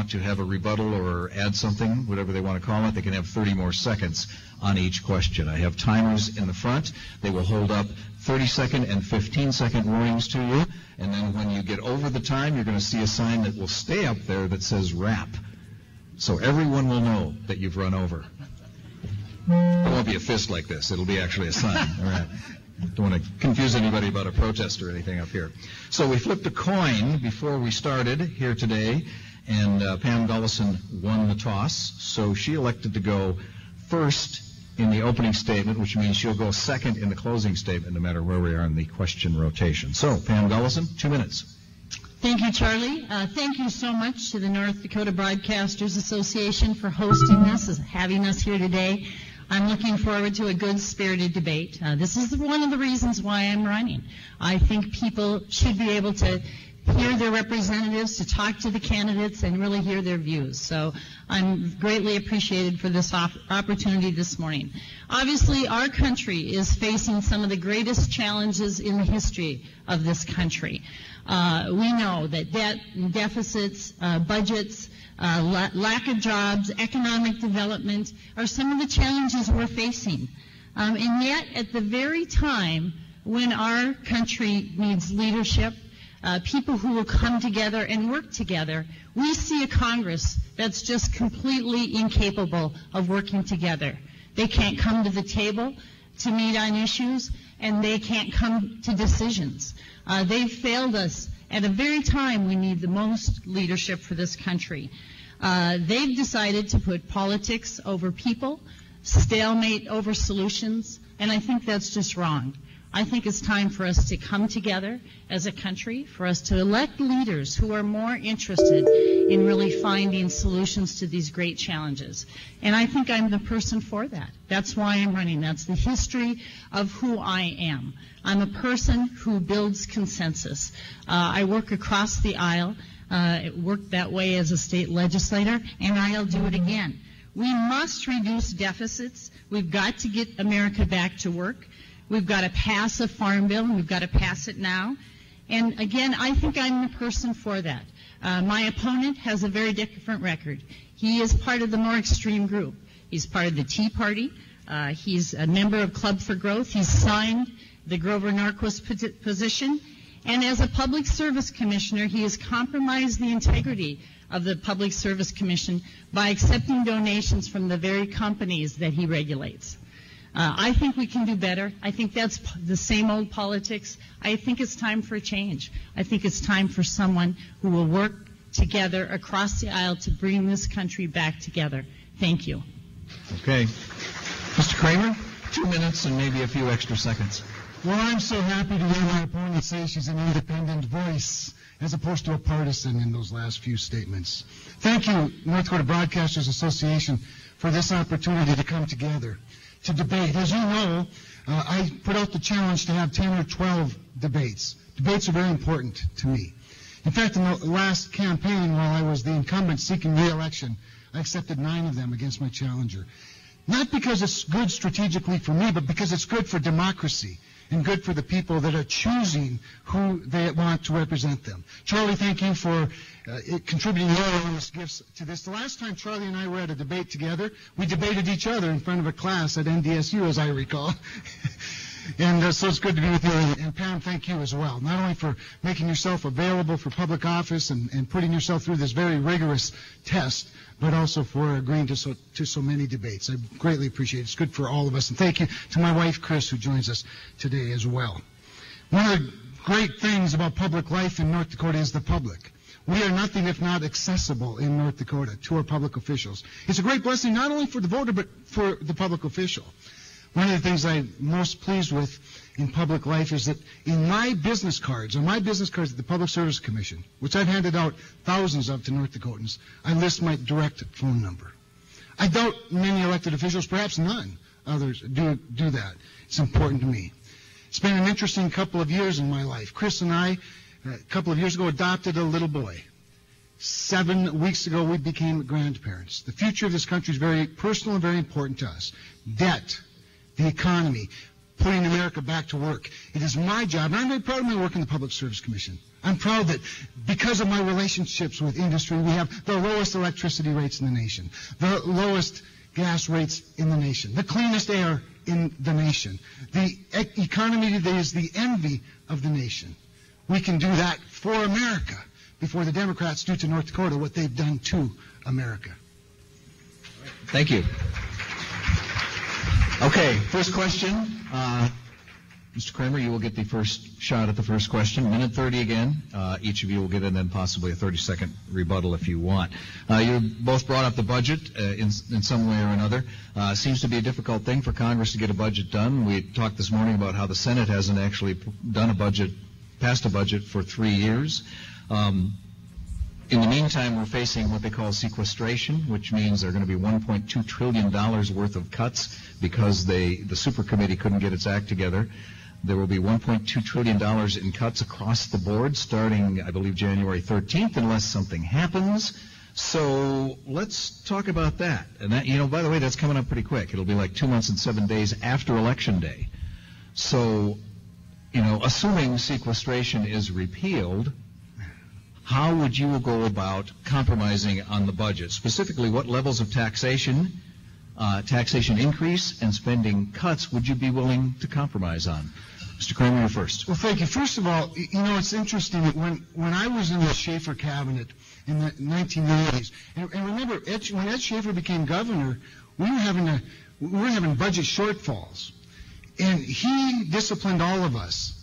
want to have a rebuttal or add something, whatever they want to call it, they can have 30 more seconds on each question. I have timers in the front. They will hold up 30-second and 15-second warnings to you. And then when you get over the time, you're going to see a sign that will stay up there that says wrap. So everyone will know that you've run over. It won't be a fist like this. It'll be actually a sign. All right. Don't want to confuse anybody about a protest or anything up here. So we flipped a coin before we started here today, and Pam Gulleson won the toss. So she elected to go first in the opening statement, which means she'll go second in the closing statement no matter where we are in the question rotation. So, Pam Gulleson, 2 minutes. Thank you, Charlie. Thank you so much to the North Dakota Broadcasters Association for hosting us, having us here today. I'm looking forward to a good, spirited debate. This is one of the reasons why I'm running. I think people should be able to hear their representatives, to talk to the candidates, and really hear their views. So I'm greatly appreciated for this opportunity this morning. Obviously, our country is facing some of the greatest challenges in the history of this country. We know that debt, deficits, budgets, lack of jobs, economic development are some of the challenges we're facing. And yet, at the very time when our country needs leadership, people who will come together and work together, we see a Congress that's just completely incapable of working together. They can't come to the table to meet on issues, and they can't come to decisions. They've failed us at a very time we need the most leadership for this country. They've decided to put politics over people, stalemate over solutions, and I think that's just wrong. I think it's time for us to come together as a country, for us to elect leaders who are more interested in really finding solutions to these great challenges. And I think I'm the person for that. That's why I'm running. That's the history of who I am. I'm a person who builds consensus. I work across the aisle. It worked that way as a state legislator, and I'll do it again. We must reduce deficits. We've got to get America back to work. We've got to pass a farm bill, and we've got to pass it now. And again, I think I'm the person for that. My opponent has a very different record. He is part of the more extreme group. He's part of the Tea Party. He's a member of Club for Growth. He's signed the Grover Norquist position. And as a public service commissioner, he has compromised the integrity of the Public Service Commission by accepting donations from the very companies that he regulates. I think we can do better. I think that's the same old politics. I think it's time for a change. I think it's time for someone who will work together across the aisle to bring this country back together. Thank you. Okay. Mr. Cramer, 2 minutes and maybe a few extra seconds. Well, I'm so happy to hear my opponent say she's an independent voice as opposed to a partisan in those last few statements. Thank you, North Dakota Broadcasters Association, for this opportunity to come together to debate. As you know, I put out the challenge to have 10 or 12 debates. Debates are very important to me. In fact, in the last campaign, while I was the incumbent seeking re-election, I accepted 9 of them against my challenger. Not because it's good strategically for me, but because it's good for democracy and good for the people that are choosing who they want to represent them. Charlie, thank you for contributing your enormous gifts to this. The last time Charlie and I were at a debate together, we debated each other in front of a class at NDSU, as I recall. And so it's good to be with you. And Pam, thank you as well, not only for making yourself available for public office and putting yourself through this very rigorous test, but also for agreeing to so many debates. I greatly appreciate it. It's good for all of us. And thank you to my wife, Chris, who joins us today as well. One of the great things about public life in North Dakota is the public. We are nothing if not accessible in North Dakota to our public officials. It's a great blessing not only for the voter, but for the public official. One of the things I'm most pleased with in public life is that in my business cards, on my business cards at the Public Service Commission, which I've handed out thousands of to North Dakotans, I list my direct phone number. I doubt many elected officials, perhaps none others, do that. It's important to me. It's been an interesting couple of years in my life. Chris and I, a couple of years ago, adopted a little boy. 7 weeks ago, we became grandparents. The future of this country is very personal and very important to us. Debt, the economy, putting America back to work. It is my job, and I'm very proud of my work in the Public Service Commission. I'm proud that because of my relationships with industry, we have the lowest electricity rates in the nation, the lowest gas rates in the nation, the cleanest air in the nation. The economy today is the envy of the nation. We can do that for America before the Democrats do to North Dakota what they've done to America. Thank you. Okay, first question. Mr. Cramer, you will get the first shot at the first question. Minute 30 again. Each of you will get it, and then possibly a 30-second rebuttal if you want. You both brought up the budget in some way or another. Seems to be a difficult thing for Congress to get a budget done. We talked this morning about how the Senate hasn't actually passed a budget for 3 years. In the meantime, we're facing what they call sequestration, which means there are going to be $1.2 trillion worth of cuts because the super committee couldn't get its act together. There will be $1.2 trillion in cuts across the board starting, I believe, January 13th, unless something happens. So let's talk about that. And that, by the way, that's coming up pretty quick. It'll be like 2 months and 7 days after Election Day. So, assuming sequestration is repealed, how would you go about compromising on the budget? Specifically, what levels of taxation increase and spending cuts would you be willing to compromise on? Mr. Cramer, you're first. Well, thank you. First of all, it's interesting that when I was in the Schaefer cabinet in the 1990s, and remember, when Ed Schaefer became governor, we were having budget shortfalls, and he disciplined all of us.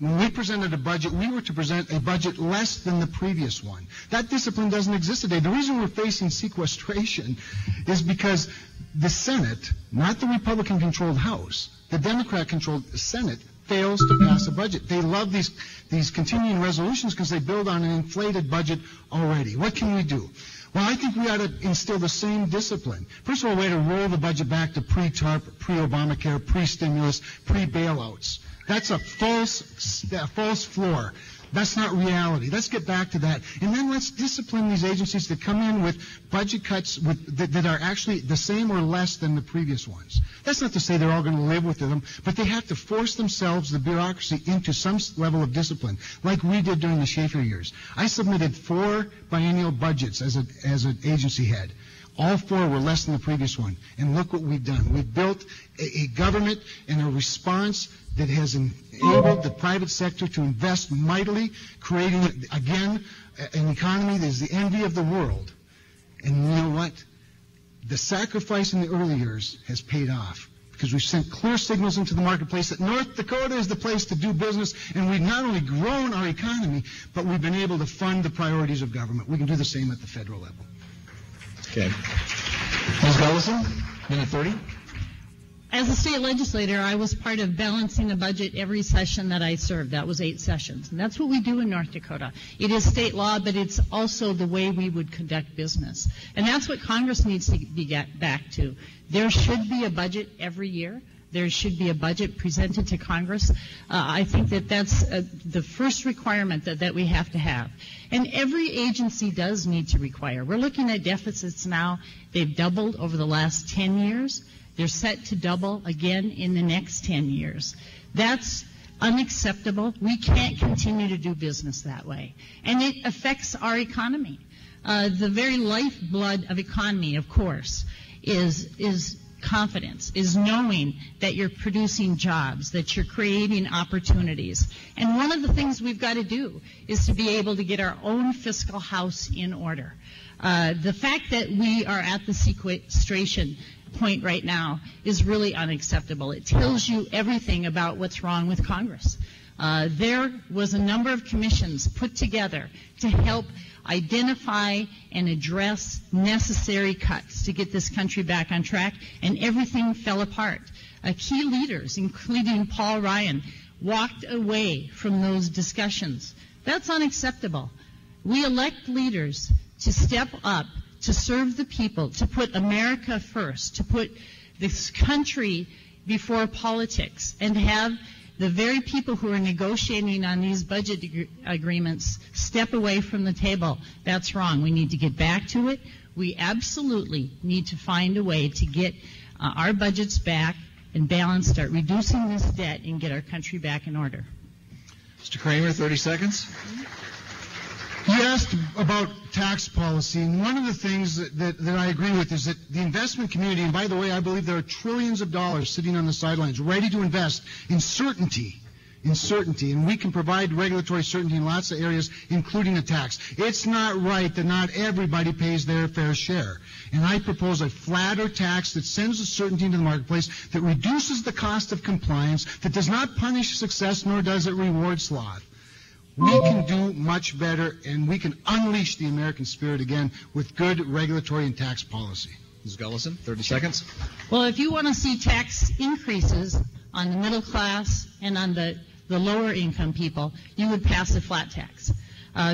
When we presented a budget, we were to present a budget less than the previous one. That discipline doesn't exist today. The reason we're facing sequestration is because the Senate, not the Republican-controlled House, the Democrat-controlled Senate, fails to pass a budget. They love these continuing resolutions because they build on an inflated budget already. What can we do? Well, I think we ought to instill the same discipline. First of all, we ought to roll the budget back to pre-TARP, pre-Obamacare, pre-stimulus, pre-bailouts. That's a false floor. That's not reality. Let's get back to that. And then let's discipline these agencies that come in with budget cuts that are actually the same or less than the previous ones. That's not to say they're all going to live with them, but they have to force themselves, the bureaucracy, into some level of discipline, like we did during the Schaefer years. I submitted 4 biennial budgets as an agency head. All 4 were less than the previous one. And look what we've done. We've built a government and a response that has enabled the private sector to invest mightily, creating, again, an economy that is the envy of the world. And you know what? The sacrifice in the early years has paid off because we've sent clear signals into the marketplace that North Dakota is the place to do business, and we've not only grown our economy, but we've been able to fund the priorities of government. We can do the same at the federal level. Okay. Ms. Gulleson, minute 30. As a state legislator, I was part of balancing the budget every session that I served. That was 8 sessions. And that's what we do in North Dakota. It is state law, but it's also the way we would conduct business. And that's what Congress needs to be back to. There should be a budget every year. There should be a budget presented to Congress. I think that that's the first requirement that we have to have. And every agency does need to require. We're looking at deficits now. They've doubled over the last 10 years. They're set to double again in the next 10 years. That's unacceptable. We can't continue to do business that way. And it affects our economy. The very lifeblood of economy, of course, is confidence, is knowing that you're producing jobs, that you're creating opportunities. And one of the things we've got to do is to be able to get our own fiscal house in order. The fact that we are at the sequestration point right now is really unacceptable. It tells you everything about what's wrong with Congress. There was a number of commissions put together to help identify and address necessary cuts to get this country back on track, and everything fell apart. Key leaders, including Paul Ryan, walked away from those discussions. That's unacceptable. We elect leaders to step up, to serve the people, to put America first, to put this country before politics, and have the very people who are negotiating on these budget agreements step away from the table. That's wrong. We need to get back to it. We absolutely need to find a way to get our budgets back and balance, start reducing this debt, and get our country back in order. Mr. Cramer, 30 seconds. You asked about tax policy, and one of the things that I agree with is that the investment community, and by the way, I believe there are trillions of dollars sitting on the sidelines ready to invest in certainty, and we can provide regulatory certainty in lots of areas, including a tax. It's not right that not everybody pays their fair share. And I propose a flatter tax that sends a certainty into the marketplace, that reduces the cost of compliance, that does not punish success, nor does it reward sloth. We can do much better, and we can unleash the American spirit again with good regulatory and tax policy. Ms. Gulleson, 30 seconds. Well, if you want to see tax increases on the middle class and on the lower income people, you would pass a flat tax,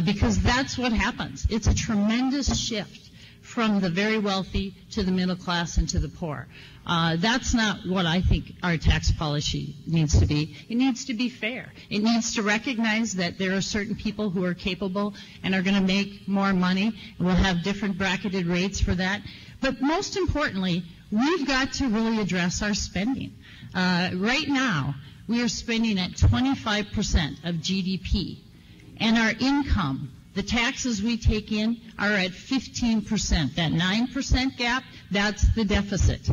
because that's what happens. It's a tremendous shift from the very wealthy to the middle class and to the poor. That's not what I think our tax policy needs to be. It needs to be fair. It needs to recognize that there are certain people who are capable and are going to make more money, and we'll have different bracketed rates for that. But most importantly, we've got to really address our spending. Right now, we are spending at 25% of GDP, and our income, the taxes we take in, are at 15%. That 9% gap, that's the deficit.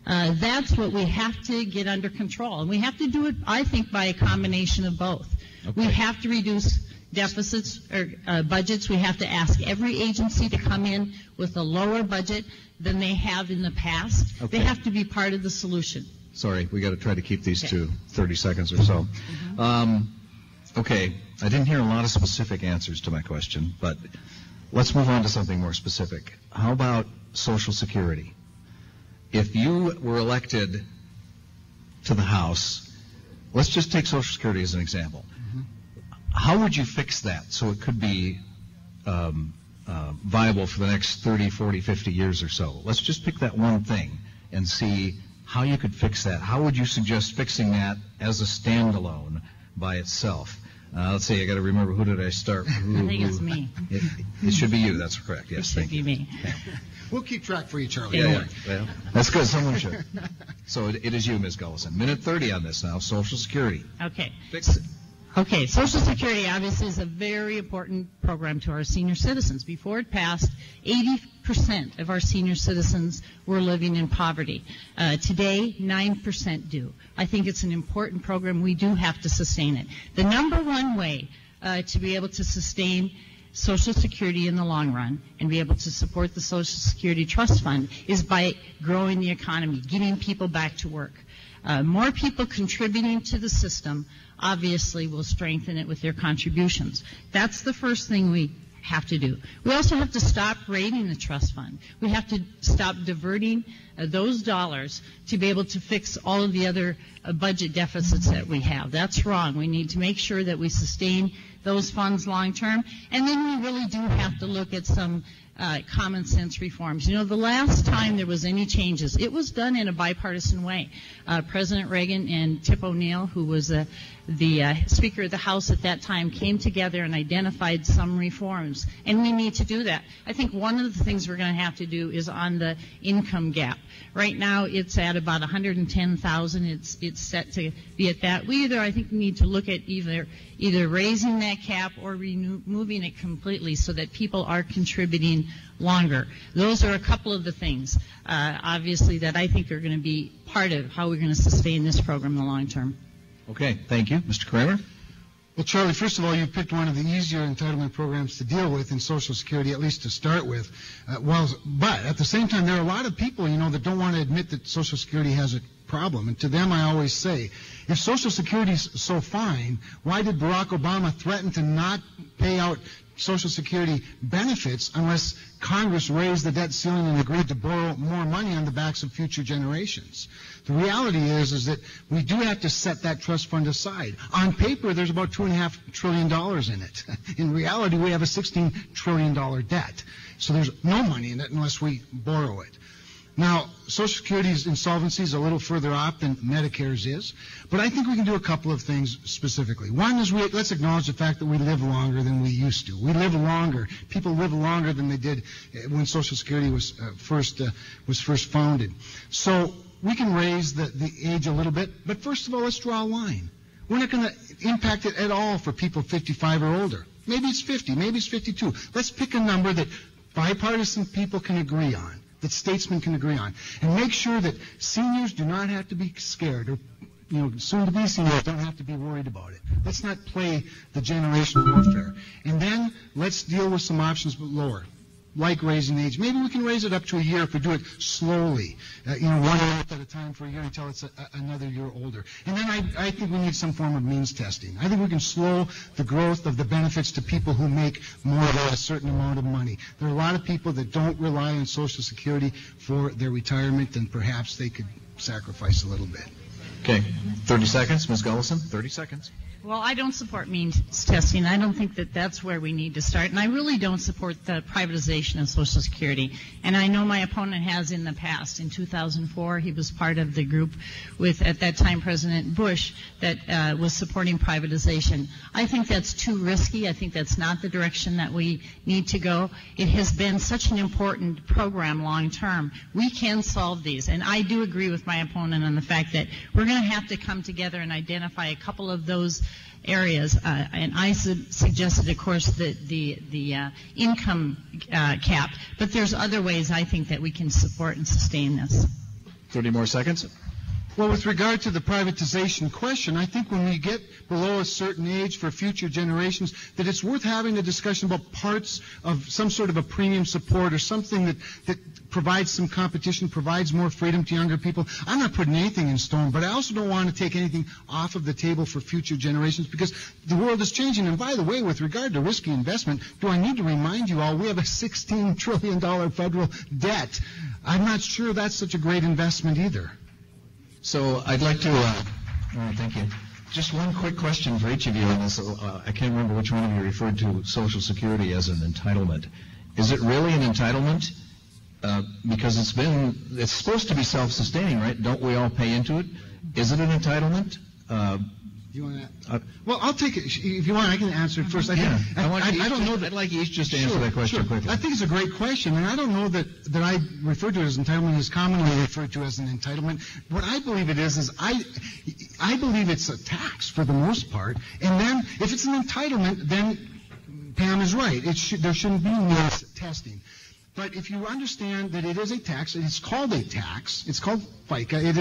That's what we have to get under control. And we have to do it, I think, by a combination of both. Okay. We have to reduce deficits or budgets. We have to ask every agency to come in with a lower budget than they have in the past. Okay. They have to be part of the solution. Sorry, we got to try to keep these to 30 seconds or so. Okay, I didn't hear a lot of specific answers to my question, but let's move on to something more specific. How about Social Security? If you were elected to the House, let's just take Social Security as an example. How would you fix that so it could be viable for the next 30, 40, 50 years or so? Let's just pick that one thing and see how you could fix that. How would you suggest fixing that as a standalone by itself? Let's see, I got to remember, who did I start? I think it's me. It should be you, that's correct. Yes, thank you. It should be me. Yeah. We'll keep track for you, Charlie. Yeah. That's good, someone should. So it is you, Ms. Gulleson. Minute 30 on this now, Social Security. Okay. Fix it. Okay, Social Security obviously is a very important program to our senior citizens. Before it passed, 80% of our senior citizens were living in poverty. Today, 9% do. I think it's an important program. We do have to sustain it. The number one way to be able to sustain Social Security in the long run and be able to support the Social Security Trust Fund is by growing the economy, getting people back to work. More people contributing to the system obviously will strengthen it with their contributions. That's the first thing we have to do. We also have to stop raiding the trust fund. We have to stop diverting those dollars to be able to fix all of the other budget deficits that we have. That's wrong. We need to make sure that we sustain those funds long term. And then we really do have to look at some common sense reforms. You know, the last time there was any changes, it was done in a bipartisan way. President Reagan and Tip O'Neill, who was the Speaker of the House at that time, came together and identified some reforms, and we need to do that. I think one of the things we're going to have to do is on the income gap. Right now, it's at about $110,000. It's set to be at that. I think we need to look at either raising that cap or removing it completely so that people are contributing longer. Those are a couple of the things, obviously, that I think are going to be part of how we're going to sustain this program in the long term. Okay, thank you. Mr. Cramer? Well, Charlie, first of all, you picked one of the easier entitlement programs to deal with in Social Security, at least to start with. But at the same time, there are a lot of people, that don't want to admit that Social Security has a problem. And to them, I always say, if Social Security is so fine, why did Barack Obama threaten to not pay out Social Security benefits unless Congress raised the debt ceiling and agreed to borrow more money on the backs of future generations? The reality is that we do have to set that trust fund aside. On paper, there's about $2.5 trillion in it. In reality, we have a $16 trillion debt. So there's no money in it unless we borrow it. Now, Social Security's insolvency is a little further off than Medicare's is, but I think we can do a couple of things specifically. One is let's acknowledge the fact that we live longer than we used to. We live longer. People live longer than they did when Social Security was first founded. So we can raise the age a little bit, but first of all, let's draw a line. We're not going to impact it at all for people 55 or older. Maybe it's 50, maybe it's 52. Let's pick a number that bipartisan people can agree on, that statesmen can agree on, and make sure that seniors do not have to be scared, or soon-to-be seniors don't have to be worried about it. Let's not play the generational warfare. And then let's deal with some options lower, like raising the age. Maybe we can raise it up to a year if we do it slowly, 1 year at a time for a year until it's another year older. And then I think we need some form of means testing. I think we can slow the growth of the benefits to people who make more than a certain amount of money. There are a lot of people that don't rely on Social Security for their retirement, and perhaps they could sacrifice a little bit. Okay, 30 seconds, Ms. Gulleson, 30 seconds. Well, I don't support means testing. I don't think that that's where we need to start. And I really don't support the privatization of Social Security. And I know my opponent has in the past. In 2004, he was part of the group with, at that time, President Bush that was supporting privatization. I think that's too risky. I think that's not the direction that we need to go. It has been such an important program long term. We can solve these. And I do agree with my opponent on the fact that we're going to have to come together and identify a couple of those areas, and I suggested, of course, the income cap, but there's other ways I think that we can support and sustain this. 30 more seconds. Well, with regard to the privatization question, I think when we get below a certain age for future generations, that it's worth having a discussion about parts of some sort of a premium support or something that provides some competition, provides more freedom to younger people. I'm not putting anything in stone, but I also don't want to take anything off of the table for future generations because the world is changing. And by the way, with regard to risky investment, do I need to remind you all, we have a $16 trillion federal debt. I'm not sure that's such a great investment either. So I'd like to, thank you. Just one quick question for each of you on this. I can't remember which one of you referred to Social Security as an entitlement. Is it really an entitlement? Because it's supposed to be self-sustaining, right? Don't we all pay into it? Is it an entitlement? You want to? Well, I'll take it. If you want, I can answer it first. I don't know. I'd like each just to answer that question quickly. I think it's a great question, and I don't know that I refer to it as entitlement is commonly referred to as an entitlement. What I believe it is I believe it's a tax for the most part, and then if it's an entitlement, then Pam is right. There shouldn't be no testing. But if you understand that it is a tax, it's called a tax. It's called FICA. It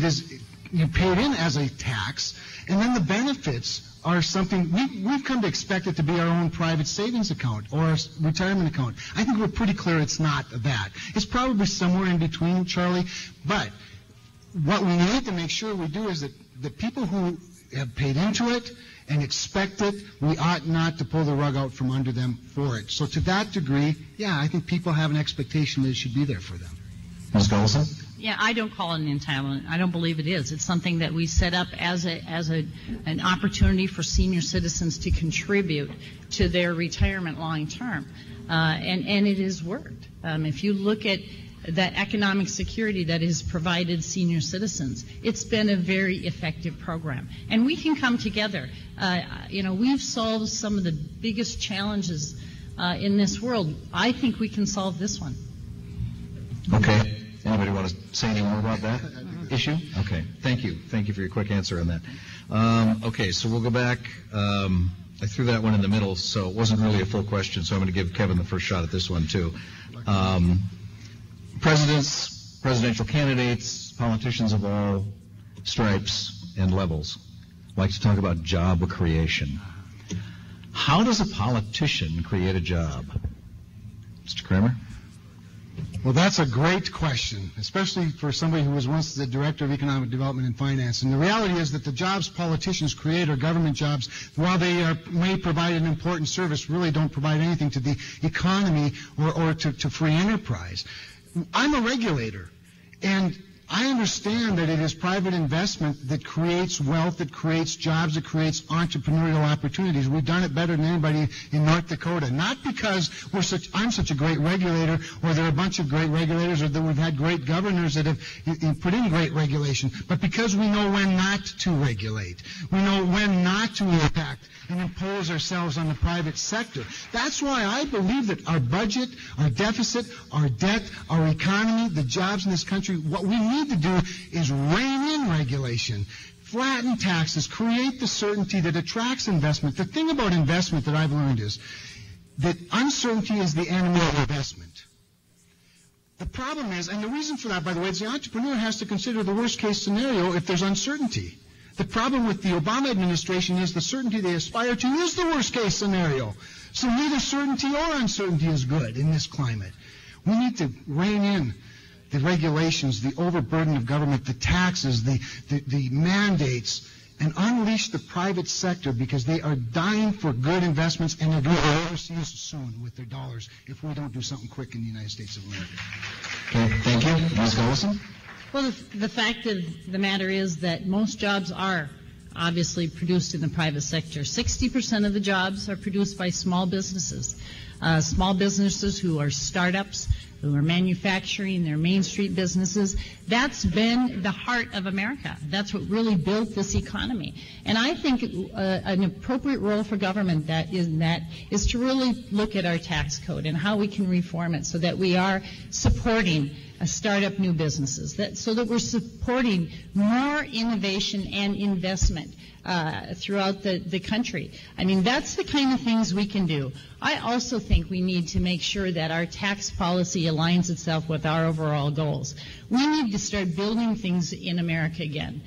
is. You pay it in as a tax, and then the benefits are something we've come to expect it to be our own private savings account or a retirement account. I think we're pretty clear it's not that. It's probably somewhere in between, Charlie. But what we need to make sure we do is that the people who have paid into it and expect it, we ought not to pull the rug out from under them for it. So to that degree, yeah, I think people have an expectation that it should be there for them. Ms. Gulleson? Yeah, I don't call it an entitlement. I don't believe it is. It's something that we set up as an opportunity for senior citizens to contribute to their retirement long term, and it has worked. If you look at that economic security that has provided senior citizens, it's been a very effective program, and we can come together. We've solved some of the biggest challenges in this world. I think we can solve this one. Okay. Anybody want to say any more about that issue? Okay. Thank you. Thank you for your quick answer on that. Okay, so we'll go back. I threw that one in the middle, so it wasn't really a full question, so I'm going to give Kevin the first shot at this one, too. Presidents, presidential candidates, politicians of all stripes and levels like to talk about job creation. How does a politician create a job? Mr. Cramer? Well, that's a great question, especially for somebody who was once the Director of Economic Development and Finance. And the reality is that the jobs politicians create are government jobs. While they may provide an important service, really don't provide anything to the economy or to free enterprise. I'm a regulator, and I understand that it is private investment that creates wealth, that creates jobs, that creates entrepreneurial opportunities. We've done it better than anybody in North Dakota. Not because I'm such a great regulator, or there are a bunch of great regulators, or that we've had great governors that have put in great regulation, but because we know when not to regulate. We know when not to impact and impose ourselves on the private sector. That's why I believe that our budget, our deficit, our debt, our economy, the jobs in this country, what we need need to do is rein in regulation, flatten taxes, create the certainty that attracts investment. The thing about investment that I've learned is that uncertainty is the enemy of investment. The problem is, and the reason for that, by the way, is the entrepreneur has to consider the worst-case scenario if there's uncertainty. The problem with the Obama administration is the certainty they aspire to is the worst-case scenario. So neither certainty or uncertainty is good in this climate. We need to rein in the regulations, the overburden of government, the taxes, the mandates, and unleash the private sector because they are dying for good investments and they're going to go overseas soon with their dollars if we don't do something quick in the United States of America. Okay, thank you. Ms. Gulleson? Well, the fact of the matter is that most jobs are obviously produced in the private sector. 60% of the jobs are produced by small businesses who are startups, who are manufacturing, they're Main Street businesses. That's been the heart of America. That's what really built this economy. And I think an appropriate role for government is to really look at our tax code and how we can reform it so that we are supporting startup new businesses, so that we're supporting more innovation and investment throughout the country. I mean, that's the kind of things we can do. I also think we need to make sure that our tax policy aligns itself with our overall goals. We need to start building things in America again.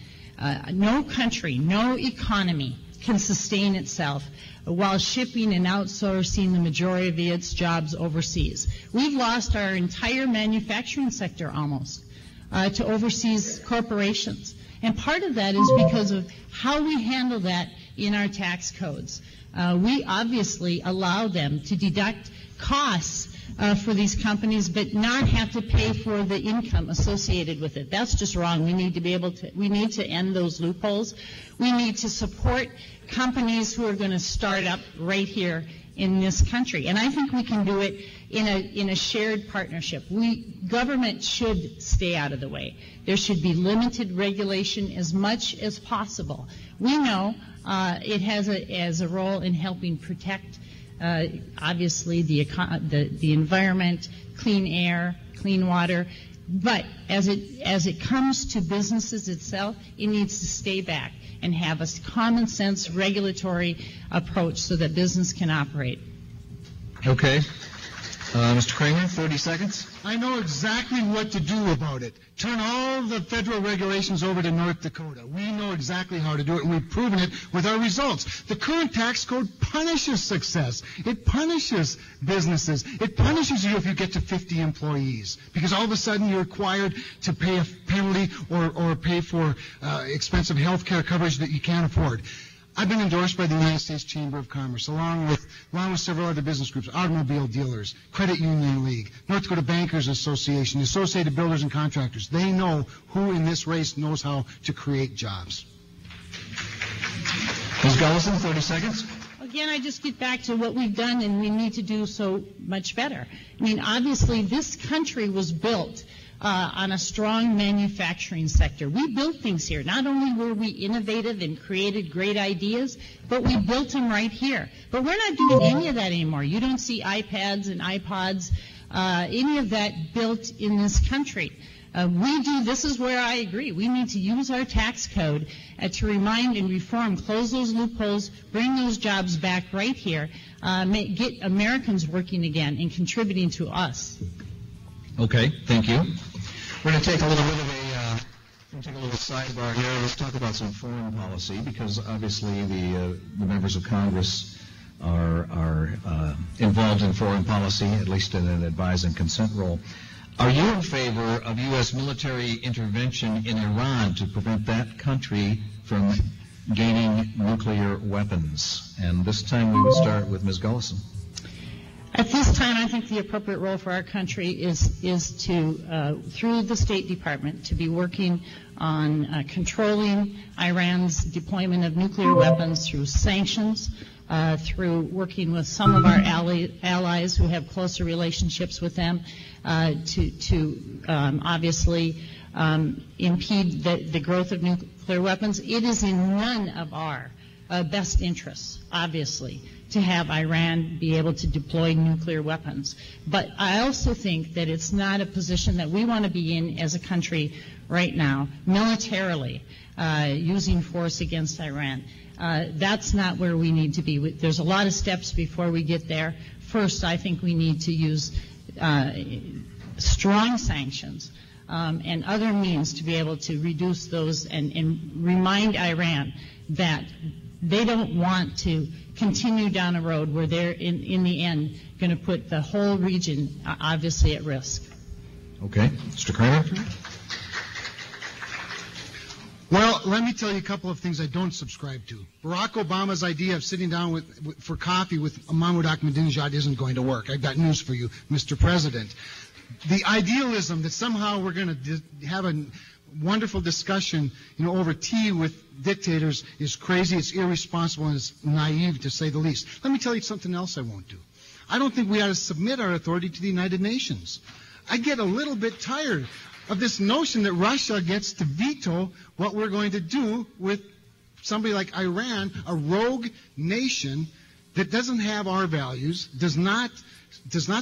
No country, no economy can sustain itself while shipping and outsourcing the majority of its jobs overseas. We've lost our entire manufacturing sector almost to overseas corporations. And part of that is because of how we handle that in our tax codes. We obviously allow them to deduct costs for these companies, but not have to pay for the income associated with it. That's just wrong. We need to end those loopholes. We need to support companies who are going to start up right here in this country. And I think we can do it in a shared partnership. Government should stay out of the way. There should be limited regulation as much as possible. We know it has a role in helping protect obviously the environment, clean air, clean water. But as it comes to businesses itself, it needs to stay back and have a common sense regulatory approach so that business can operate. Okay. Mr. Cramer, 30 seconds. I know exactly what to do about it. Turn all the federal regulations over to North Dakota. We know exactly how to do it, and we've proven it with our results. The current tax code punishes success. It punishes businesses. It punishes you if you get to 50 employees, because all of a sudden you're required to pay a penalty or pay for expensive health care coverage that you can't afford. I've been endorsed by the United States Chamber of Commerce, along with several other business groups, automobile dealers, Credit Union League, North Dakota Bankers Association, Associated Builders and Contractors. They know who in this race knows how to create jobs. Ms. Gulleson, 30 seconds. Again, I just get back to what we've done, and we need to do so much better. I mean, obviously, this country was built on a strong manufacturing sector. We built things here. Not only were we innovative and created great ideas, but we built them right here. But we're not doing any of that anymore. You don't see iPads and iPods, any of that built in this country. This is where I agree. We need to use our tax code to remind and reform, close those loopholes, bring those jobs back right here, get Americans working again and contributing to us. Okay, thank you. We're going to take a little bit of a sidebar here. Let's talk about some foreign policy, because obviously the members of Congress are involved in foreign policy, at least in an advise and consent role. Are you in favor of U.S. military intervention in Iran to prevent that country from gaining nuclear weapons? And this time we would start with Ms. Gulleson. At this time, I think the appropriate role for our country is to, through the State Department, to be working on controlling Iran's deployment of nuclear weapons through sanctions, through working with some of our allies who have closer relationships with them, to obviously impede the growth of nuclear weapons. It is in none of our best interests, obviously, to have Iran be able to deploy nuclear weapons. But I also think that it's not a position that we want to be in as a country right now, militarily, using force against Iran. That's not where we need to be. There's a lot of steps before we get there. First, I think we need to use strong sanctions and other means to be able to reduce those and remind Iran that they don't want to continue down a road where they're, in the end, going to put the whole region obviously at risk. Okay. Mr. Cramer? Well, let me tell you a couple of things I don't subscribe to. Barack Obama's idea of sitting down for coffee with Mahmoud Ahmadinejad isn't going to work. I've got news for you, Mr. President. The idealism that somehow we're going to have a wonderful discussion, over tea with dictators is crazy, it's irresponsible, and it's naive, to say the least. Let me tell you something else I won't do. I don't think we ought to submit our authority to the United Nations. I get a little bit tired of this notion that Russia gets to veto what we're going to do with somebody like Iran, a rogue nation that doesn't have our values, does not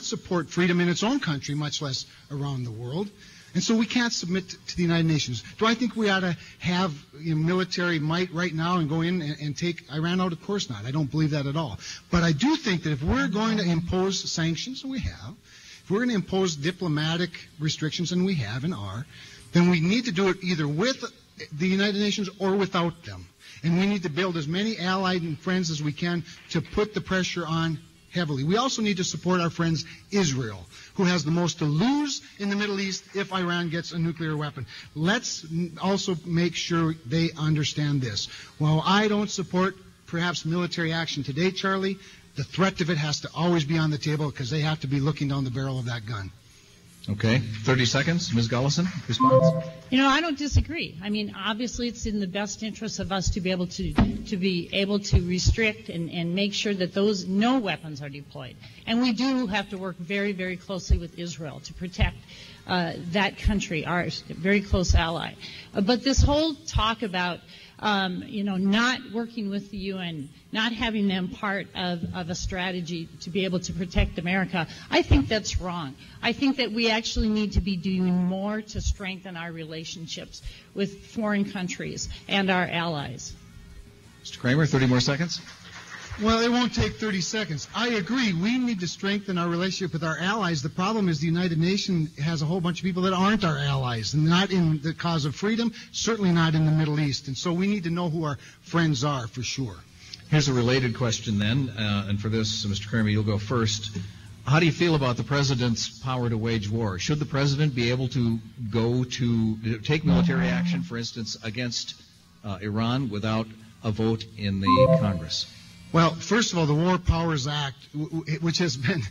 support freedom in its own country, much less around the world. And so we can't submit to the United Nations. Do I think we ought to have military might right now and go in and take Iran out? Of course not. I don't believe that at all. But I do think that if we're going to impose sanctions, and we have, if we're going to impose diplomatic restrictions, and we have and are, then we need to do it either with the United Nations or without them. And we need to build as many allies and friends as we can to put the pressure on heavily. We also need to support our friends Israel, who has the most to lose in the Middle East if Iran gets a nuclear weapon. Let's also make sure they understand this. While I don't support perhaps military action today, Charlie, the threat of it has to always be on the table because they have to be looking down the barrel of that gun. Okay. 30 seconds. Ms. Gulleson, response? I don't disagree. I mean, obviously it's in the best interest of us to be able to restrict and make sure that no weapons are deployed. And we do have to work very, very closely with Israel to protect that country, our very close ally. But this whole talk about not working with the UN, not having them part of a strategy to be able to protect America, I think that's wrong. I think that we actually need to be doing more to strengthen our relationships with foreign countries and our allies. Mr. Cramer, 30 more seconds. Well, it won't take 30 seconds. I agree. We need to strengthen our relationship with our allies. The problem is the United Nations has a whole bunch of people that aren't our allies, not in the cause of freedom, certainly not in the Middle East. And so we need to know who our friends are for sure. Here's a related question then, and for this, Mr. Cramer, you'll go first. How do you feel about the president's power to wage war? Should the president be able to take military action, for instance, against Iran without a vote in the Congress? Well, first of all, the War Powers Act, which has been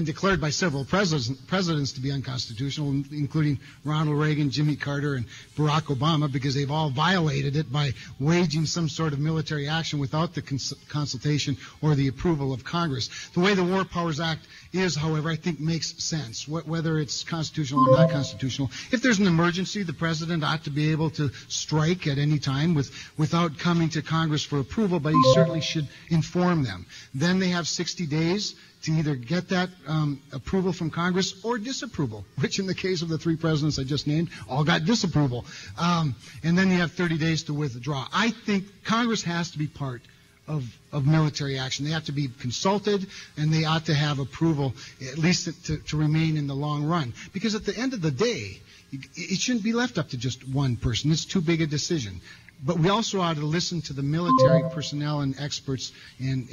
declared by several presidents to be unconstitutional, including Ronald Reagan, Jimmy Carter, and Barack Obama, because they've all violated it by waging some sort of military action without the consultation or the approval of Congress. The way the War Powers Act is, however, I think makes sense, whether it's constitutional or not constitutional. If there's an emergency, the president ought to be able to strike at any time without coming to Congress for approval, but he certainly should inform them. Then they have 60 days to either get that approval from Congress or disapproval, which in the case of the three presidents I just named, all got disapproval. And then you have 30 days to withdraw. I think Congress has to be part of military action. They have to be consulted, and they ought to have approval, at least to remain in the long run. Because at the end of the day, it shouldn't be left up to just one person. It's too big a decision. But we also ought to listen to the military personnel and experts and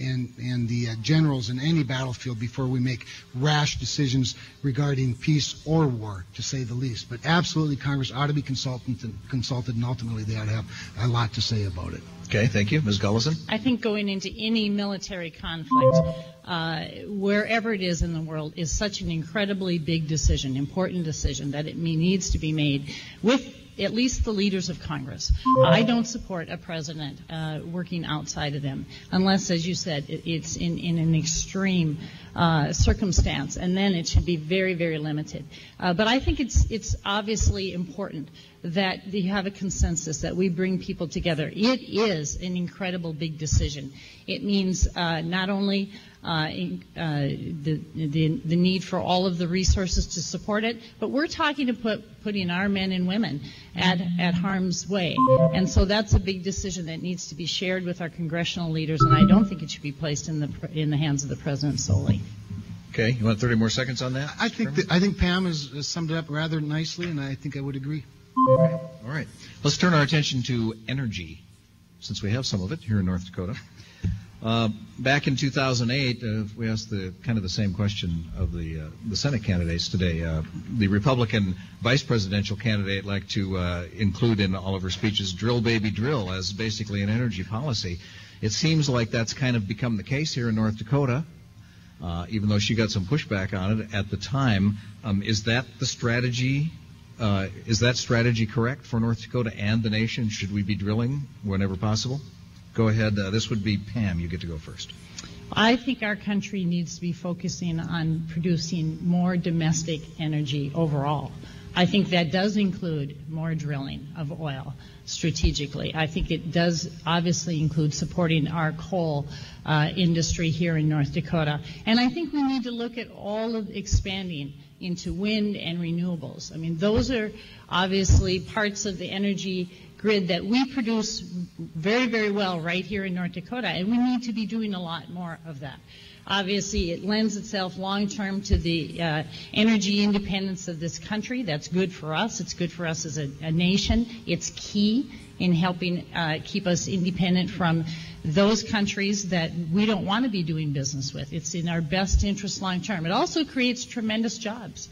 the generals in any battlefield before we make rash decisions regarding peace or war, to say the least. But absolutely, Congress ought to be consulted, and ultimately they ought to have a lot to say about it. Okay, thank you. Ms. Gulleson? I think going into any military conflict, wherever it is in the world, is such an incredibly big decision, important decision, that it needs to be made with at least the leaders of Congress. I don't support a president working outside of them, unless, as you said, it's in an extreme circumstance, and then it should be very, very limited. But I think it's obviously important that you have a consensus, that we bring people together. It is is an incredible big decision. It means not only the need for all of the resources to support it, but we're talking to putting our men and women at harm's way. And so that's a big decision that needs to be shared with our congressional leaders, and I don't think it should be placed in the hands of the president solely. Okay, you want 30 more seconds on that? I think Pam has summed it up rather nicely, and I think I would agree. Okay. All right. Let's turn our attention to energy, since we have some of it here in North Dakota. Back in 2008, we asked the same question of the Senate candidates today. The Republican vice presidential candidate liked to include in all of her speeches "drill, baby, drill" as basically an energy policy. It seems like that's kind of become the case here in North Dakota, even though she got some pushback on it at the time. Is that the strategy? Is that strategy correct for North Dakota and the nation? Should we be drilling whenever possible? Go ahead. This would be Pam. You get to go first. I think our country needs to be focusing on producing more domestic energy overall. I think that does include more drilling of oil strategically. I think it does obviously include supporting our coal industry here in North Dakota. And I think we need to look at all of expanding into wind and renewables. I mean, those are obviously parts of the energy grid that we produce very, very well right here in North Dakota, and we need to be doing a lot more of that. Obviously, it lends itself long-term to the energy independence of this country. That's good for us. It's good for us as a nation. It's key in helping keep us independent from those countries that we don't want to be doing business with. It's in our best interest long-term. It also creates tremendous jobs.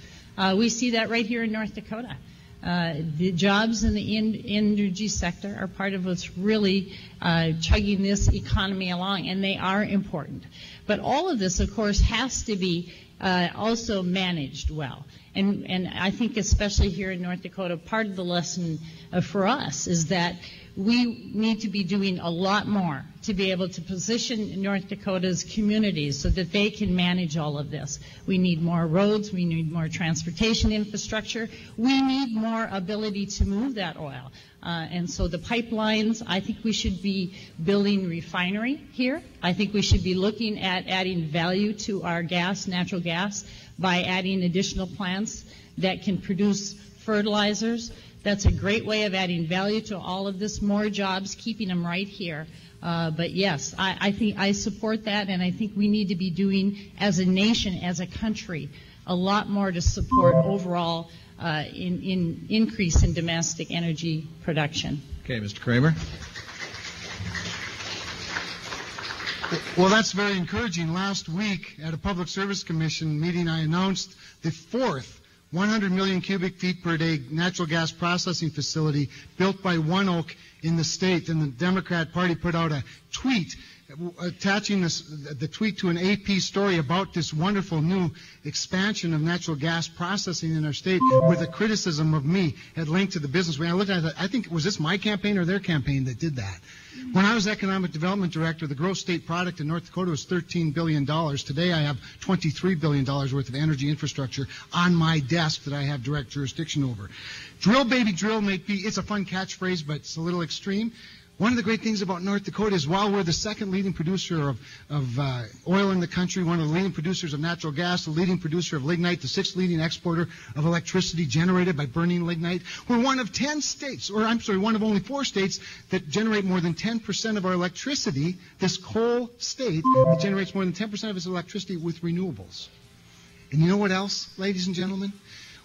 We see that right here in North Dakota. The jobs in the energy sector are part of what's really chugging this economy along, and they are important. But all of this, of course, has to be also managed well. And I think especially here in North Dakota, part of the lesson for us is that we need to be doing a lot more to be able to position North Dakota's communities so that they can manage all of this. We need more roads. We need more transportation infrastructure. We need more ability to move that oil. And so the pipelines, I think we should be building refinery here. I think we should be looking at adding value to our gas, natural gas, by adding additional plants that can produce fertilizers. That's a great way of adding value to all of this, more jobs, keeping them right here. But yes, I think I support that, and I think we need to be doing, as a nation, as a country, a lot more to support overall increase in domestic energy production. Okay, Mr. Cramer. Well, that's very encouraging. Last week at a Public Service Commission meeting, I announced the fourth 100 million cubic feet per day natural gas processing facility built by ONEOK in the state. And the Democrat Party put out a tweet attaching the tweet to an AP story about this wonderful new expansion of natural gas processing in our state with a criticism of me at linked to the business. When I looked at it, I think, was this my campaign or their campaign that did that? When I was Economic Development Director, the gross state product in North Dakota was $13 billion. Today I have $23 billion worth of energy infrastructure on my desk that I have direct jurisdiction over. Drill, baby, drill it's a fun catchphrase, but it's a little extreme. One of the great things about North Dakota is while we're the second leading producer of oil in the country, one of the leading producers of natural gas, the leading producer of lignite, the sixth leading exporter of electricity generated by burning lignite, we're one of 10 states, one of only 4 states that generate more than 10% of our electricity, this coal state that generates more than 10% of its electricity with renewables. And you know what else, ladies and gentlemen?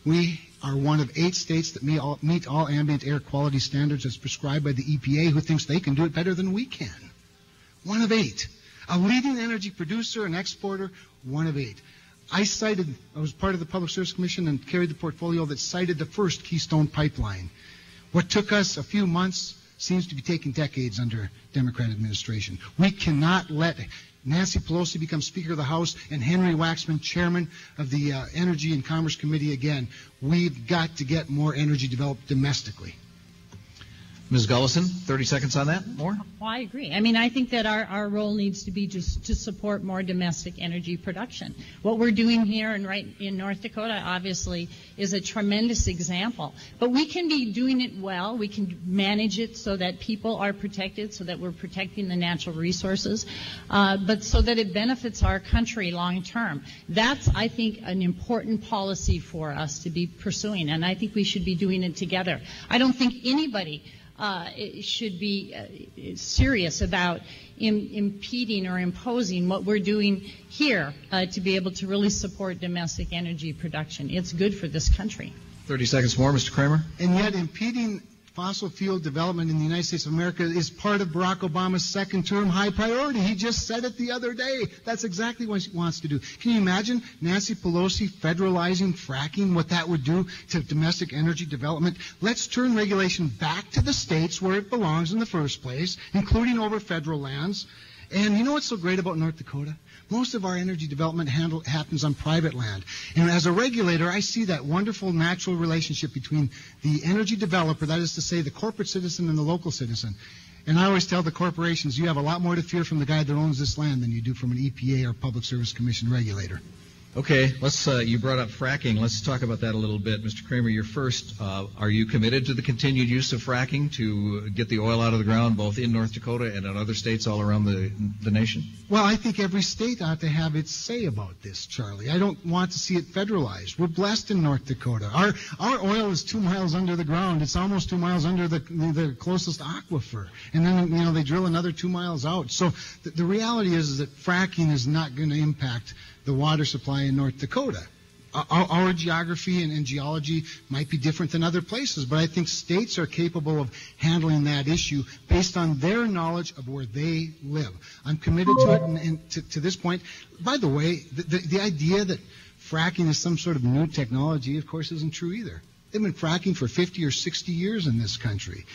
We are one of 8 states that meet all ambient air quality standards as prescribed by the EPA, who thinks they can do it better than we can. One of 8. A leading energy producer and exporter, one of 8. I was part of the Public Service Commission and carried the portfolio that cited the first Keystone Pipeline. What took us a few months seems to be taking decades under Democrat administration. We cannot let Nancy Pelosi become Speaker of the House and Henry Waxman Chairman of the Energy and Commerce Committee again. We've got to get more energy developed domestically. Ms. Gulleson, 30 seconds on that. More? Well, I agree. I mean, I think that our role needs to be just to support more domestic energy production. What we're doing here and right in North Dakota, obviously, is a tremendous example. But we can be doing it well. We can manage it so that people are protected, so that we're protecting the natural resources, but so that it benefits our country long term. That's, I think, an important policy for us to be pursuing, and I think we should be doing it together. I don't think anybody should be serious about impeding or imposing what we're doing here to be able to really support domestic energy production. It's good for this country. 30 seconds more, Mr. Cramer. And yet impeding fossil fuel development in the United States of America is part of Barack Obama's second-term high priority. He just said it the other day. That's exactly what he wants to do. Can you imagine Nancy Pelosi federalizing fracking, what that would do to domestic energy development? Let's turn regulation back to the states where it belongs in the first place, including over federal lands. And you know what's so great about North Dakota? Most of our energy development happens on private land. And as a regulator, I see that wonderful natural relationship between the energy developer, that is to say the corporate citizen and the local citizen. And I always tell the corporations, you have a lot more to fear from the guy that owns this land than you do from an EPA or Public Service Commission regulator. Okay, let's. You brought up fracking. Let's talk about that a little bit. Mr. Cramer, you're first. Are you committed to the continued use of fracking to get the oil out of the ground, both in North Dakota and in other states all around the nation? Well, I think every state ought to have its say about this, Charlie. I don't want to see it federalized. We're blessed in North Dakota. Our oil is 2 miles under the ground. It's almost 2 miles under the closest aquifer. And then, they drill another 2 miles out. So the reality is that fracking is not going to impact the water supply in North Dakota. Our geography and geology might be different than other places, but I think states are capable of handling that issue based on their knowledge of where they live. I'm committed to it, and to this point, by the way, the idea that fracking is some sort of new technology, of course, isn't true either. They've been fracking for 50 or 60 years in this country.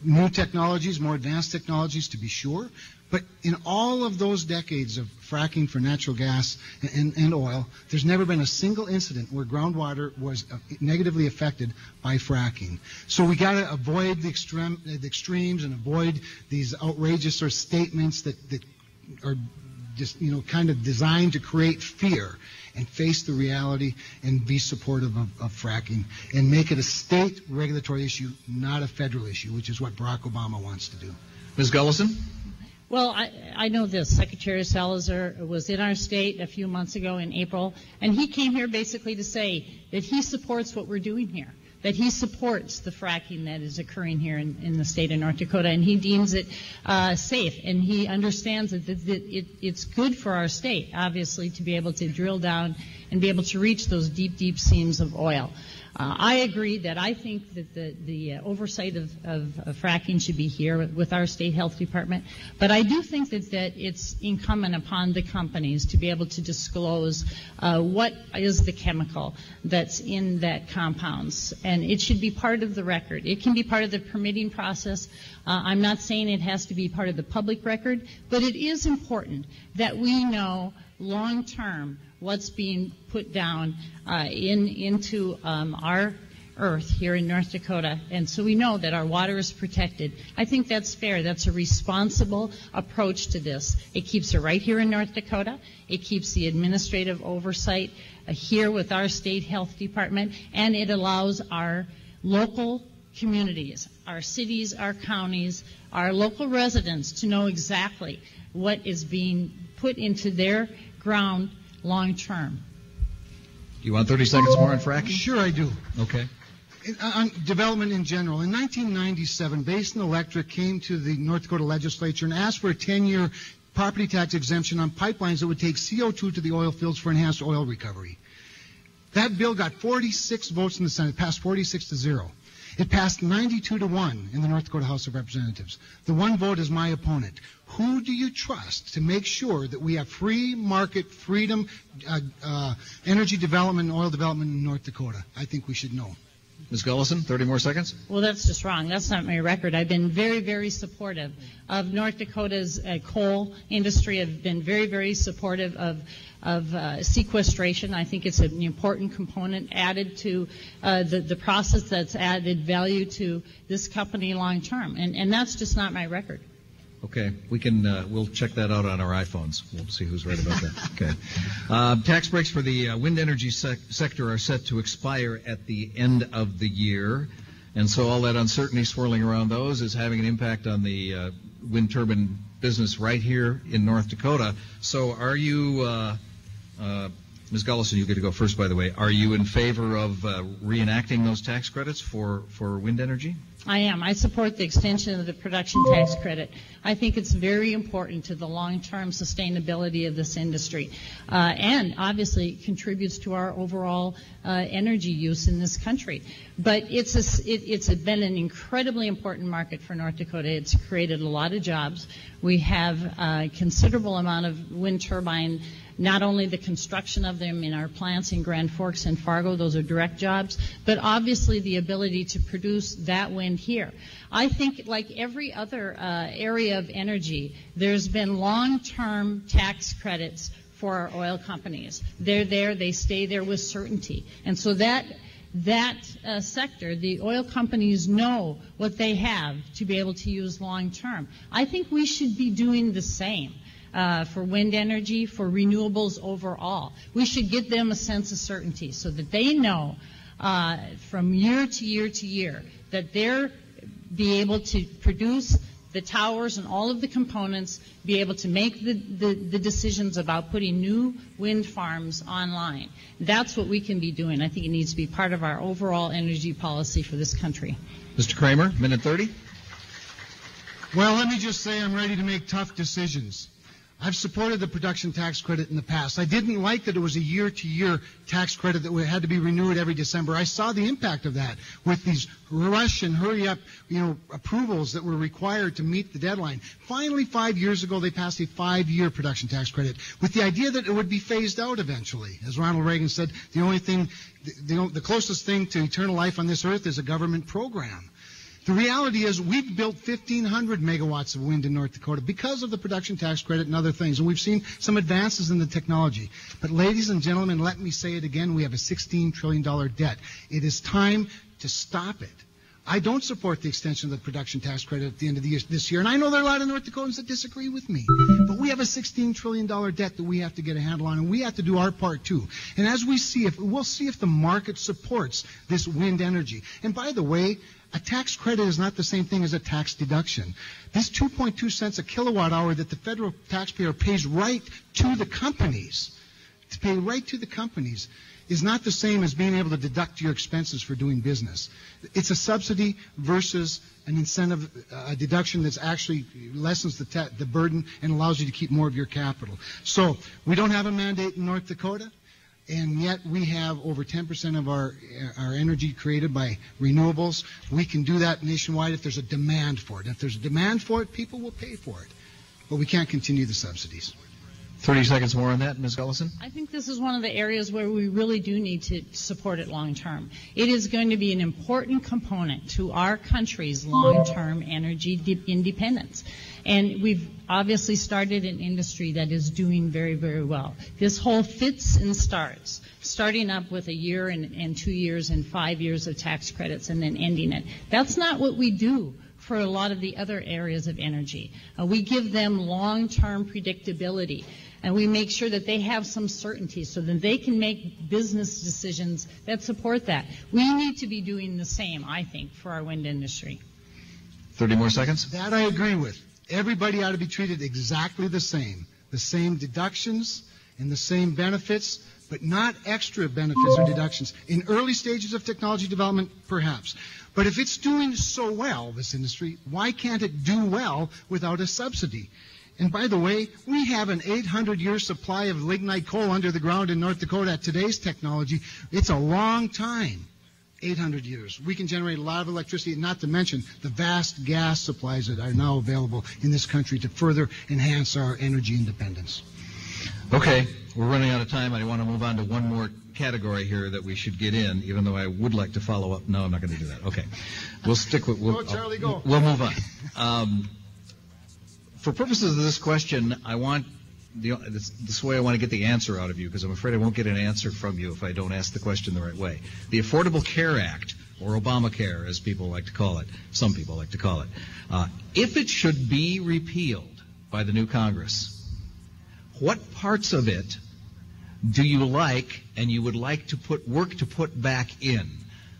New technologies, more advanced technologies, to be sure. But in all of those decades of fracking for natural gas and oil, there's never been a single incident where groundwater was negatively affected by fracking. So we got to avoid the extremes and avoid these outrageous sort of statements that are just, kind of designed to create fear, and face the reality and be supportive of fracking and make it a state regulatory issue, not a federal issue, which is what Barack Obama wants to do. Ms. Gulleson? Well, I know this. Secretary Salazar was in our state a few months ago in April, and he came here basically to say that he supports what we're doing here, that he supports the fracking that is occurring here in the state of North Dakota, and he deems it safe, and he understands that it's good for our state, obviously, to be able to drill down and be able to reach those deep, deep seams of oil. I agree that I think that the oversight of fracking should be here with our state health department, but I do think that it's incumbent upon the companies to be able to disclose what is the chemical that's in that compounds, and it should be part of the record. It can be part of the permitting process. I'm not saying it has to be part of the public record, but it is important that we know long-term what's being put down into our earth here in North Dakota, and so we know that our water is protected. I think that's fair. That's a responsible approach to this. It keeps it right here in North Dakota. It keeps the administrative oversight here with our state health department, and it allows our local communities, our cities, our counties, our local residents to know exactly what is being put into their ground long term. Do you want 30 seconds more on fracking? Sure, I do. Okay. On development in general, in 1997, Basin Electric came to the North Dakota legislature and asked for a 10-year property tax exemption on pipelines that would take CO2 to the oil fields for enhanced oil recovery. That bill got 46 votes in the Senate, passed 46-0. It passed 92-1 in the North Dakota House of Representatives. The one vote is my opponent. Who do you trust to make sure that we have free market, freedom, energy development, and oil development in North Dakota? I think we should know. Ms. Gulleson, 30 more seconds. Well, that's just wrong. That's not my record. I've been very, very supportive of North Dakota's coal industry. I've been very, very supportive of sequestration. I think it's an important component added to the process that's added value to this company long term. And that's just not my record. Okay, we'll check that out on our iPhones. We'll see who's right about that. Okay. Tax breaks for the wind energy sector are set to expire at the end of the year, and so all that uncertainty swirling around those is having an impact on the wind turbine business right here in North Dakota. So are you, Ms. Gulleson, you get to go first, by the way. Are you in favor of reenacting those tax credits for wind energy? I am. I support the extension of the production tax credit. I think it's very important to the long-term sustainability of this industry, and obviously contributes to our overall energy use in this country. But it's been an incredibly important market for North Dakota. It's created a lot of jobs. We have a considerable amount of wind turbine, not only the construction of them in our plants in Grand Forks and Fargo, those are direct jobs, but obviously the ability to produce that wind here. I think, like every other area of energy, there's been long-term tax credits for our oil companies. They're there, they stay there with certainty. And so that sector, the oil companies know what they have to be able to use long-term. I think we should be doing the same. For wind energy, for renewables overall. We should give them a sense of certainty so that they know from year to year to year that they're be able to produce the towers and all of the components, be able to make the decisions about putting new wind farms online. That's what we can be doing. I think it needs to be part of our overall energy policy for this country. Mr. Cramer, minute 30. Well, let me just say I'm ready to make tough decisions. I've supported the production tax credit in the past. I didn't like that it was a year-to-year tax credit that had to be renewed every December. I saw the impact of that with these rush and hurry-up, approvals that were required to meet the deadline. Finally, 5 years ago, they passed a 5-year production tax credit with the idea that it would be phased out eventually. As Ronald Reagan said, the closest thing to eternal life on this earth is a government program. The reality is we've built 1,500 megawatts of wind in North Dakota because of the production tax credit and other things, and we've seen some advances in the technology. But ladies and gentlemen, let me say it again, we have a $16 trillion debt. It is time to stop it. I don't support the extension of the production tax credit at the end of this year, and I know there are a lot of North Dakotans that disagree with me, but we have a $16 trillion debt that we have to get a handle on, and we have to do our part too. And as we'll see if the market supports this wind energy. And by the way, a tax credit is not the same thing as a tax deduction. This 2.2 cents a kilowatt hour that the federal taxpayer pays right to the companies, is not the same as being able to deduct your expenses for doing business. It's a subsidy versus an incentive, a deduction that's actually lessens the burden and allows you to keep more of your capital. So we don't have a mandate in North Dakota. And yet we have over 10% of our energy created by renewables. We can do that nationwide if there's a demand for it. And if there's a demand for it, people will pay for it. But we can't continue the subsidies. 30 seconds more on that, Ms. Gulleson. I think this is one of the areas where we really do need to support it long term. It is going to be an important component to our country's long-term energy independence. And we've obviously started an industry that is doing very, very well. This whole fits and starts, starting up with a year and 2 years and 5 years of tax credits and then ending it. That's not what we do for a lot of the other areas of energy. We give them long-term predictability, and we make sure that they have some certainty so that they can make business decisions that support that. We need to be doing the same, I think, for our wind industry. 30 more seconds. That I agree with. Everybody ought to be treated exactly the same deductions and the same benefits, but not extra benefits or deductions. In early stages of technology development, perhaps. But if it's doing so well, this industry, why can't it do well without a subsidy? And by the way, we have an 800-year supply of lignite coal under the ground in North Dakota at today's technology. It's a long time, 800 years. We can generate a lot of electricity, not to mention the vast gas supplies that are now available in this country to further enhance our energy independence. Okay, we're running out of time. I want to move on to one more category here that we should get in, even though I would like to follow up. No, I'm not going to do that. Okay. We'll stick with... Go, Charlie, go. We'll move on. For purposes of this question, I want... This way I want to get the answer out of you, because I'm afraid I won't get an answer from you if I don't ask the question the right way. The Affordable Care Act, or Obamacare, as people like to call it, some people like to call it, if it should be repealed by the new Congress, what parts of it do you like and you would like to work to put back in?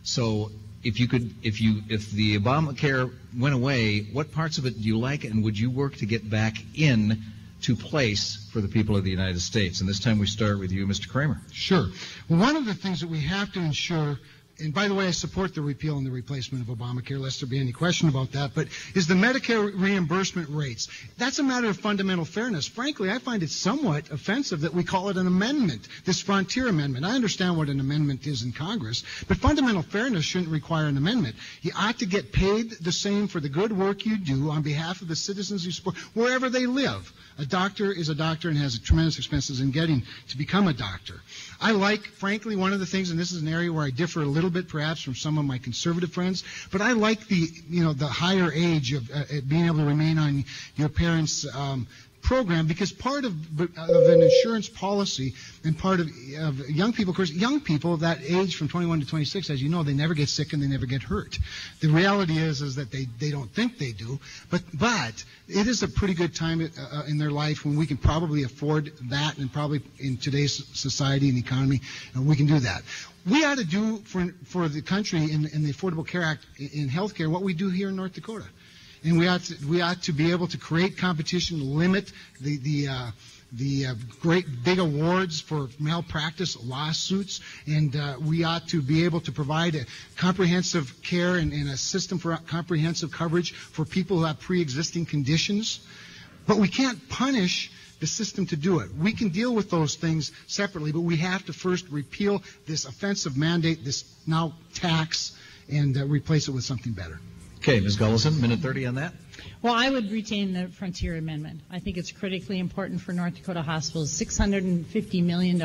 So if the Obamacare went away, what parts of it do you like and would you work to get back in to place for the people of the United States? And this time we start with you, Mr. Cramer. Sure. Well, one of the things that we have to ensure, and by the way, I support the repeal and the replacement of Obamacare, lest there be any question about that, but is the Medicare reimbursement rates. That's a matter of fundamental fairness. Frankly, I find it somewhat offensive that we call it an amendment, this frontier amendment. I understand what an amendment is in Congress, but fundamental fairness shouldn't require an amendment. You ought to get paid the same for the good work you do on behalf of the citizens you support, wherever they live. A doctor is a doctor and has tremendous expenses in getting to become a doctor. I like, frankly, one of the things, and this is an area where I differ a little bit perhaps from some of my conservative friends, but I like the higher age of being able to remain on your parents' program, because part of an insurance policy and part of young people, of course, young people of that age from 21 to 26, as you know, they never get sick and they never get hurt. The reality is that they don't think they do, but it is a pretty good time in their life when we can probably afford that, and probably in today's society and economy, we can do that. We ought to do for the country in the Affordable Care Act in health care what we do here in North Dakota. And we ought to be able to create competition, limit the great big awards for malpractice lawsuits, and we ought to be able to provide a comprehensive care and a system for comprehensive coverage for people who have pre-existing conditions. But we can't punish the system to do it. We can deal with those things separately, but we have to first repeal this offensive mandate, this now tax, and replace it with something better. Okay, Ms. Gulleson, minute 30 on that. Well, I would retain the Frontier Amendment. I think it's critically important for North Dakota hospitals, $650 million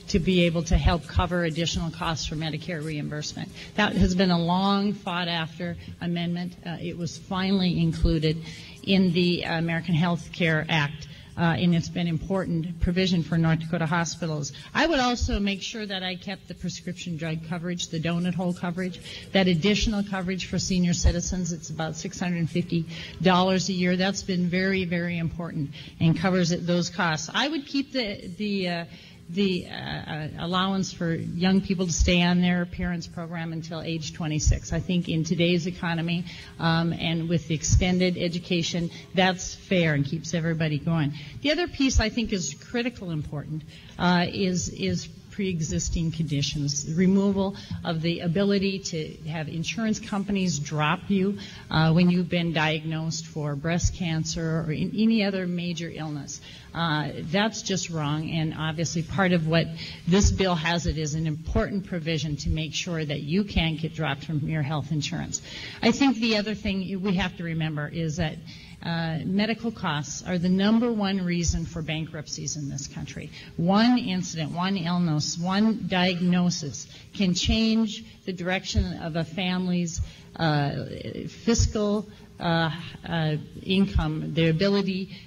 to be able to help cover additional costs for Medicare reimbursement. That has been a long fought-after amendment. It was finally included in the American Health Care Act. And it's been important provision for North Dakota hospitals. I would also make sure that I kept the prescription drug coverage, the donut hole coverage, that additional coverage for senior citizens. It's about $650 a year. That's been very, very important and covers those costs. I would keep the allowance for young people to stay on their parents' program until age 26. I think in today's economy and with the extended education, that's fair and keeps everybody going. The other piece I think is critical important is pre-existing conditions, the removal of the ability to have insurance companies drop you when you've been diagnosed for breast cancer or any other major illness. That's just wrong, and obviously part of what this bill has it is an important provision to make sure that you can't get dropped from your health insurance. I think the other thing we have to remember is that medical costs are the number one reason for bankruptcies in this country. One incident, one illness, one diagnosis can change the direction of a family's fiscal income, their ability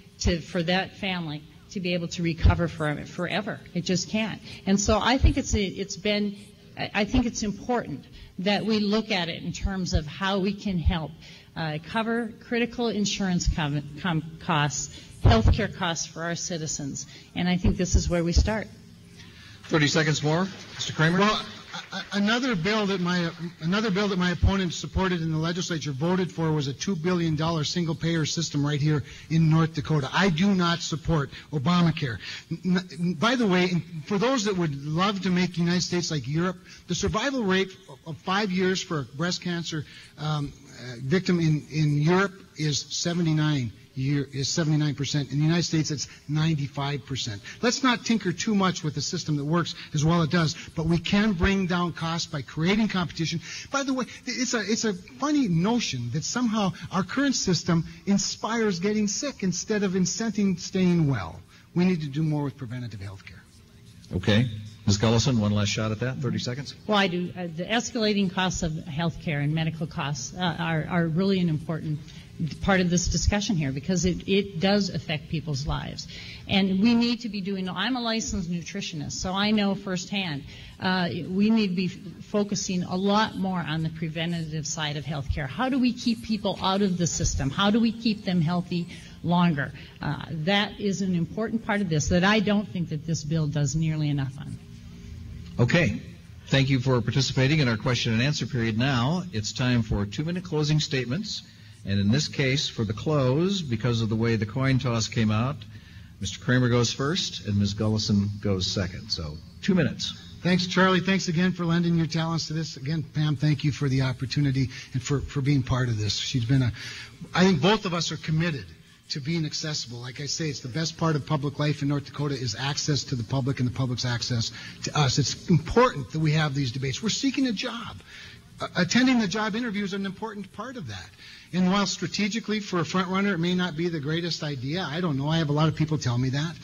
for that family to be able to recover from it forever. It just can't. And so I think I think it's important that we look at it in terms of how we can help cover critical insurance costs, health care costs for our citizens. And I think this is where we start. 30 seconds more. Mr. Cramer? Well, another bill that my opponent supported in the legislature voted for was a $2 billion single-payer system right here in North Dakota. I do not support Obamacare. By the way, for those that would love to make the United States like Europe, the survival rate of 5 years for a breast cancer victim in Europe is 79%. In the United States, it's 95%. Let's not tinker too much with a system that works as well as it does, but we can bring down costs by creating competition. By the way, it's a funny notion that somehow our current system inspires getting sick instead of incenting staying well. We need to do more with preventative health care. Okay. Ms. Gulleson, one last shot at that, 30 seconds. Well, I do. The escalating costs of health care and medical costs are really an important part of this discussion here, because it does affect people's lives. And we need to be doing, I'm a licensed nutritionist, so I know firsthand, we need to be focusing a lot more on the preventative side of healthcare. How do we keep people out of the system? How do we keep them healthy longer? That is an important part of this that I don't think that this bill does nearly enough on. Okay. Thank you for participating in our question and answer period. Now it's time for 2-minute closing statements. And in this case, for the close, because of the way the coin toss came out, Mr. Cramer goes first and Ms. Gulleson goes second. So 2 minutes. Thanks, Charlie. Thanks again for lending your talents to this. Again, Pam, thank you for the opportunity and for being part of this. She's been I think both of us are committed to being accessible. Like I say, it's the best part of public life in North Dakota is access to the public and the public's access to us. It's important that we have these debates. We're seeking a job. Attending the job interview is an important part of that. And while strategically for a front runner it may not be the greatest idea, I don't know, I have a lot of people tell me that,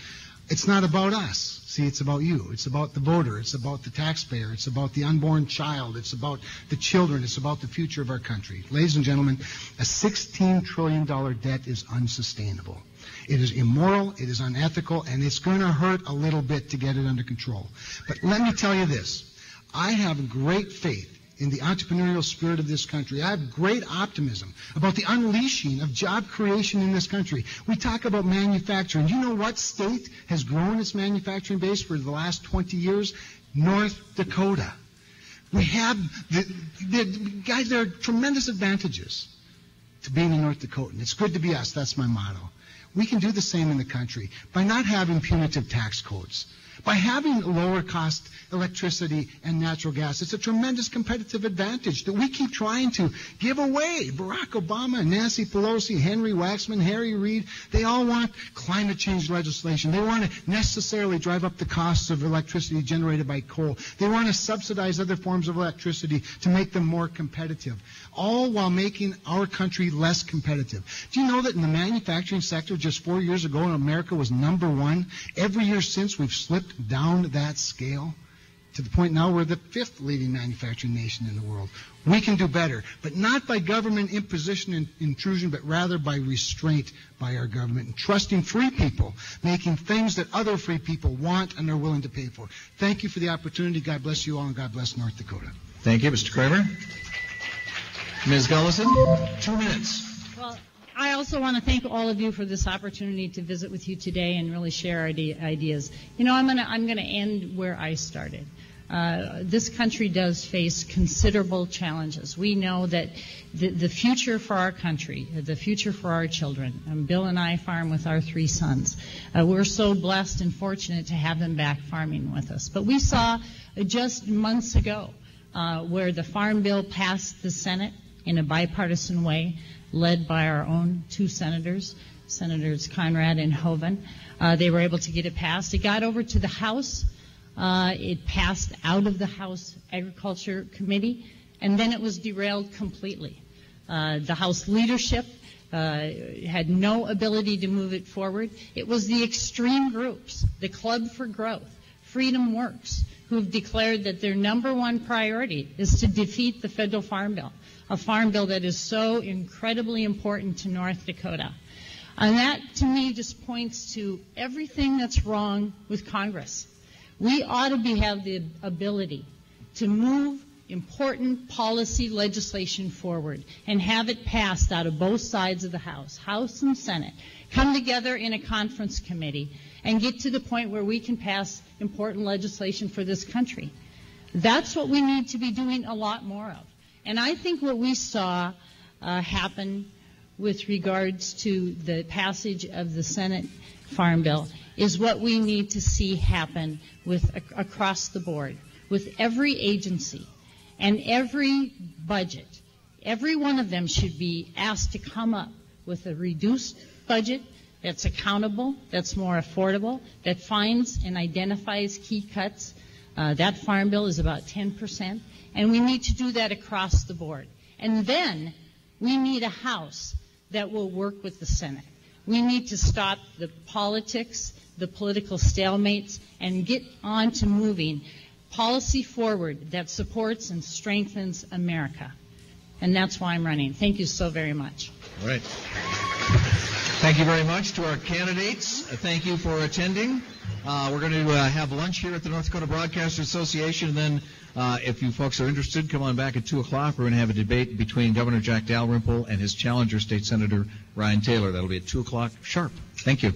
it's not about us. See, it's about you. It's about the voter. It's about the taxpayer. It's about the unborn child. It's about the children. It's about the future of our country. Ladies and gentlemen, a $16 trillion debt is unsustainable. It is immoral, it is unethical, and it's going to hurt a little bit to get it under control. But let me tell you this. I have great faith in the entrepreneurial spirit of this country. I have great optimism about the unleashing of job creation in this country. We talk about manufacturing. You know what state has grown its manufacturing base for the last 20 years? North Dakota. We have, guys, there are tremendous advantages to being a North Dakotan. It's good to be us. That's my motto. We can do the same in the country by not having punitive tax codes, by having lower cost electricity and natural gas. It's a tremendous competitive advantage that we keep trying to give away. Barack Obama, Nancy Pelosi, Henry Waxman, Harry Reid, they all want climate change legislation. They want to necessarily drive up the costs of electricity generated by coal. They want to subsidize other forms of electricity to make them more competitive, all while making our country less competitive. Do you know that in the manufacturing sector just 4 years ago, America was #1? Every year since, we've slipped down that scale to the point now we're the 5th leading manufacturing nation in the world. We can do better, but not by government imposition and intrusion, but rather by restraint by our government and trusting free people, making things that other free people want and are willing to pay for. Thank you for the opportunity. God bless you all, and God bless North Dakota. Thank you, Mr. Cramer. Ms. Gulleson, 2 minutes. Well, I also want to thank all of you for this opportunity to visit with you today and really share ideas. You know, I'm going to end where I started. This country does face considerable challenges. We know that the future for our country, the future for our children, Bill and I farm with our 3 sons. We're so blessed and fortunate to have them back farming with us. But we saw just months ago where the Farm Bill passed the Senate in a bipartisan way, led by our own 2 senators, Senators Conrad and Hoeven. They were able to get it passed. It got over to the House. It passed out of the House Agriculture Committee, and then it was derailed completely. The House leadership had no ability to move it forward. It was the extreme groups, the Club for Growth, Freedom Works, who've declared that their #1 priority is to defeat the federal farm bill, a farm bill that is so incredibly important to North Dakota. And that, to me, just points to everything that's wrong with Congress. We ought to have the ability to move important policy legislation forward and have it passed out of both sides of the House and Senate, come together in a conference committee, and get to the point where we can pass important legislation for this country. That's what we need to be doing a lot more of. And I think what we saw happen with regards to the passage of the Senate Farm Bill is what we need to see happen with across the board, with every agency and every budget. Every one of them should be asked to come up with a reduced budget that's accountable, that's more affordable, that finds and identifies key cuts. That Farm Bill is about 10%, and we need to do that across the board. And then we need a House that will work with the Senate. We need to stop the politics, the political stalemates and get on to moving policy forward that supports and strengthens America. And that's why I'm running. Thank you so very much. All right. Thank you very much to our candidates. Thank you for attending. We're going to have lunch here at the North Dakota Broadcasters Association, and then if you folks are interested, come on back at 2 o'clock. We're going to have a debate between Governor Jack Dalrymple and his challenger, State Senator Ryan Taylor. That'll be at 2 o'clock sharp. Thank you.